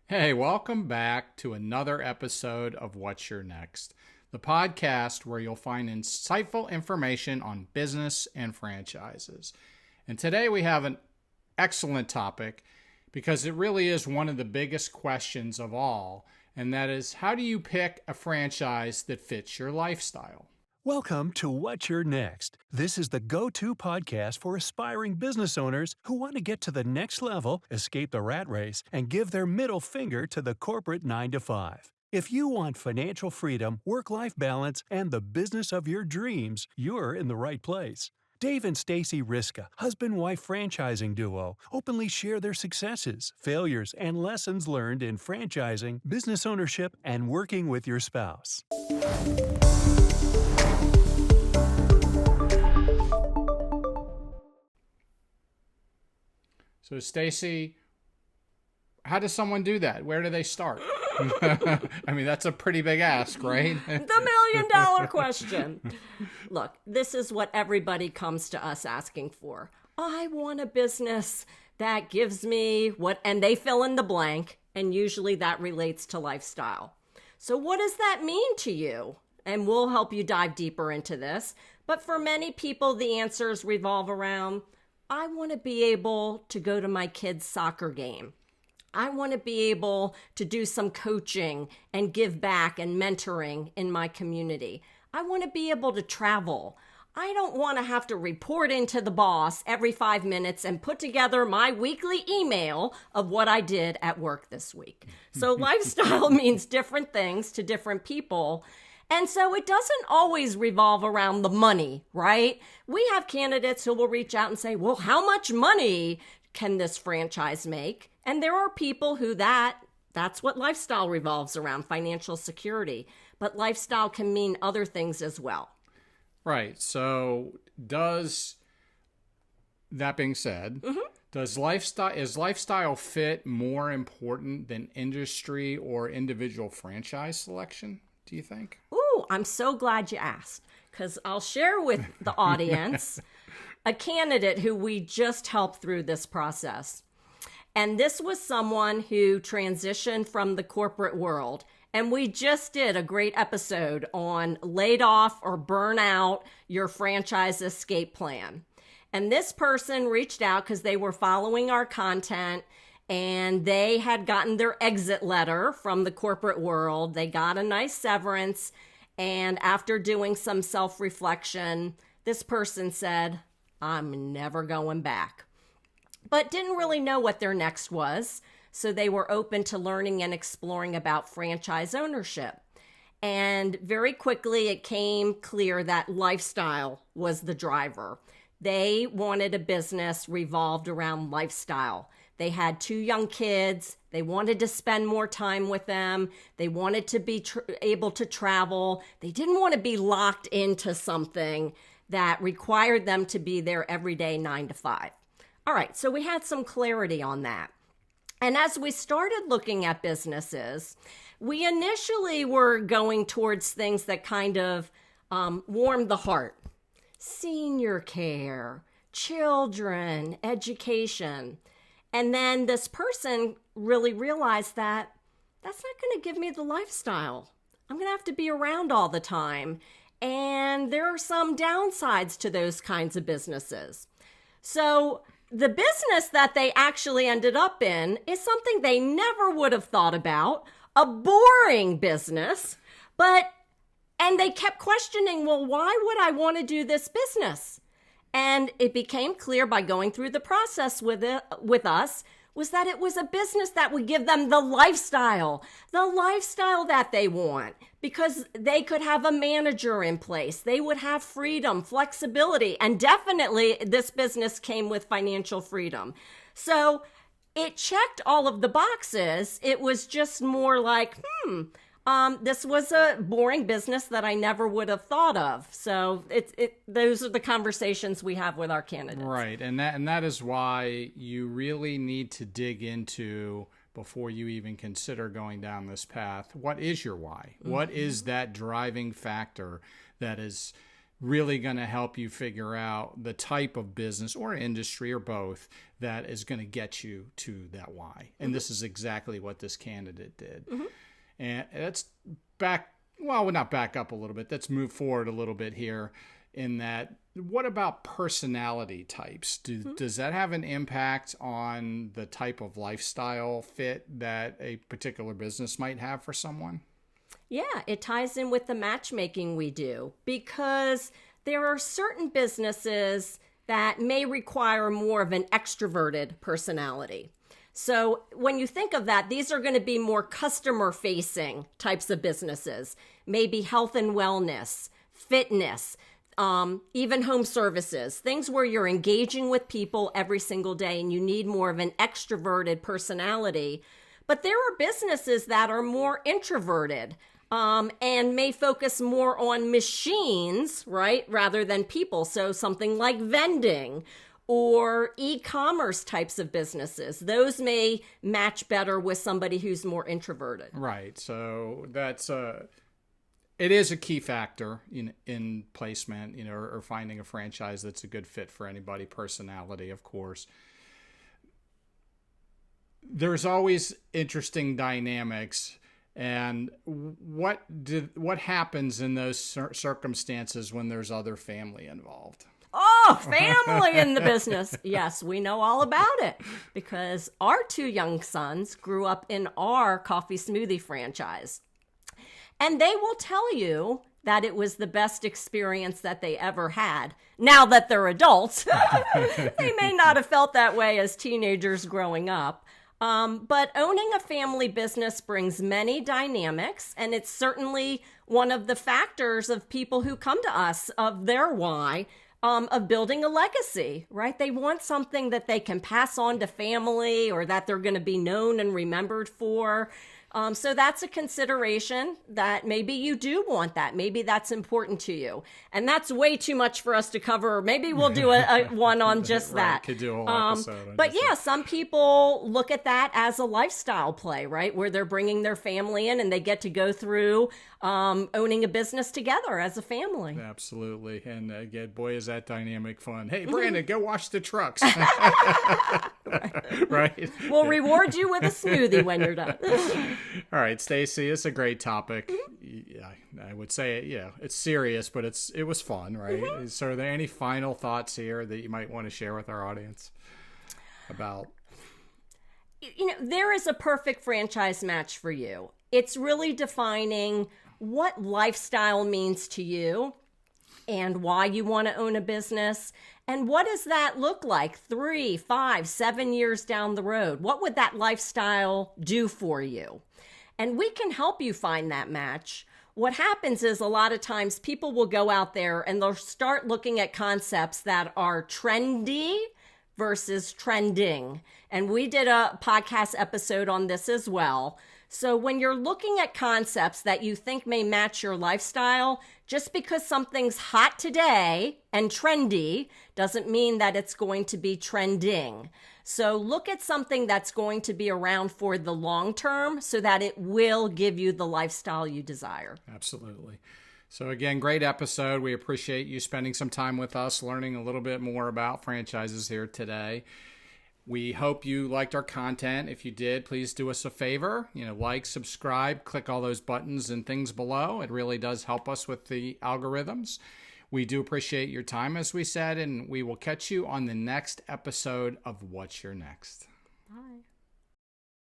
Hey, welcome back to another episode of What's Your Next, the podcast where you'll find insightful information on business and franchises. And today we have an excellent topic because it really is one of the biggest questions of all, and that is, how do you pick a franchise that fits your lifestyle? Welcome to What's Your Next. This is the go-to podcast for aspiring business owners who want to get to the next level, escape the rat race, and give their middle finger to the corporate 9-to-5. If you want financial freedom, work-life balance, and the business of your dreams, you're in the right place. Dave and Stacy Riska, husband-wife franchising duo, openly share their successes, failures, and lessons learned in franchising, business ownership, and working with your spouse. So, Stacy, how does someone do that? Where do they start? I mean, that's a pretty big ask, right? The $1 million question. Look, this is what everybody comes to us asking for. I want a business that gives me what, and they fill in the blank, and usually that relates to lifestyle. So what does that mean to you? And we'll help you dive deeper into this. But for many people, the answers revolve around, I want to be able to go to my kid's soccer game. I want to be able to do some coaching and give back and mentoring in my community. I want to be able to travel. I don't want to have to report into the boss every 5 minutes and put together my weekly email of what I did at work this week. So lifestyle means different things to different people. And so it doesn't always revolve around the money, right? We have candidates who will reach out and say, well, how much money can this franchise make? And there are people who that's what lifestyle revolves around, financial security. But lifestyle can mean other things as well. Right. So that being said, is lifestyle fit more important than industry or individual franchise selection, do you think? Ooh, I'm so glad you asked, because I'll share with the audience a candidate who we just helped through this process. And this was someone who transitioned from the corporate world. And we just did a great episode on laid off or burn out your franchise escape plan. And this person reached out because they were following our content and they had gotten their exit letter from the corporate world. They got a nice severance. And after doing some self-reflection, this person said, I'm never going back. But didn't really know what their next was. So they were open to learning and exploring about franchise ownership. And very quickly, it came clear that lifestyle was the driver. They wanted a business revolved around lifestyle. They had 2 young kids. They wanted to spend more time with them. They wanted to be able to travel. They didn't want to be locked into something that required them to be there every day, 9 to 5. All right, so we had some clarity on that. And as we started looking at businesses, we initially were going towards things that kind of warmed the heart. Senior care, children, education. And then this person really realized that that's not going to give me the lifestyle. I'm going to have to be around all the time. And there are some downsides to those kinds of businesses. So the business that they actually ended up in is something they never would have thought about, a boring business, and they kept questioning, well, why would I want to do this business? And it became clear by going through the process with us was that it was a business that would give them the lifestyle that they want, because they could have a manager in place. They would have freedom, flexibility, and definitely this business came with financial freedom. So it checked all of the boxes. It was just more like, this was a boring business that I never would have thought of. So those are the conversations we have with our candidates. Right, and that is why you really need to dig into, before you even consider going down this path, what is your why? Mm-hmm. What is that driving factor that is really going to help you figure out the type of business or industry or both that is going to get you to that why. And this is exactly what this candidate did. And let's not back up a little bit. Let's move forward a little bit here in that. What about personality types? Does that have an impact on the type of lifestyle fit that a particular business might have for someone? Yeah, it ties in with the matchmaking we do, because there are certain businesses that may require more of an extroverted personality. So when you think of that, these are going to be more customer-facing types of businesses, maybe health and wellness, fitness, even home services, things where you're engaging with people every single day and you need more of an extroverted personality. But there are businesses that are more introverted and may focus more on machines, right, rather than people. So something like vending or e-commerce types of businesses, those may match better with somebody who's more introverted. Right. So that's it is a key factor in placement, or finding a franchise that's a good fit for anybody. Personality, of course. There's always interesting dynamics, and what happens in those circumstances when there's other family involved? Oh, family in the business. Yes, we know all about it because our 2 young sons grew up in our coffee smoothie franchise. And they will tell you that it was the best experience that they ever had. Now that they're adults, they may not have felt that way as teenagers growing up. But owning a family business brings many dynamics, and it's certainly one of the factors of people who come to us of their why, of building a legacy, right? They want something that they can pass on to family or that they're going to be known and remembered for. So that's a consideration that maybe you do want that. Maybe that's important to you. And that's way too much for us to cover. Maybe we'll do a one on just Right, that. could do a whole episode. But yeah, some people look at that as a lifestyle play, right? Where they're bringing their family in and they get to go through owning a business together as a family. Absolutely. And again, boy, is that dynamic fun. Hey, Brandon, go wash the trucks. Right. We'll reward you with a smoothie when you're done. All right, Stacy, it's a great topic. Yeah, I would say, it's serious, but it was fun, right? So are there any final thoughts here that you might want to share with our audience about? There is a perfect franchise match for you. It's really defining what lifestyle means to you and why you want to own a business. And what does that look like 3, 5, 7 years down the road? What would that lifestyle do for you? And we can help you find that match. What happens is a lot of times people will go out there and they'll start looking at concepts that are trendy versus trending. And we did a podcast episode on this as well. So when you're looking at concepts that you think may match your lifestyle, just because something's hot today and trendy doesn't mean that it's going to be trending. So look at something that's going to be around for the long term so that it will give you the lifestyle you desire. Absolutely. So again, great episode. We appreciate you spending some time with us, learning a little bit more about franchises here today. We hope you liked our content. If you did, please do us a favor, like, subscribe, click all those buttons and things below. It really does help us with the algorithms. We do appreciate your time, as we said, and we will catch you on the next episode of What's Your Next. Bye.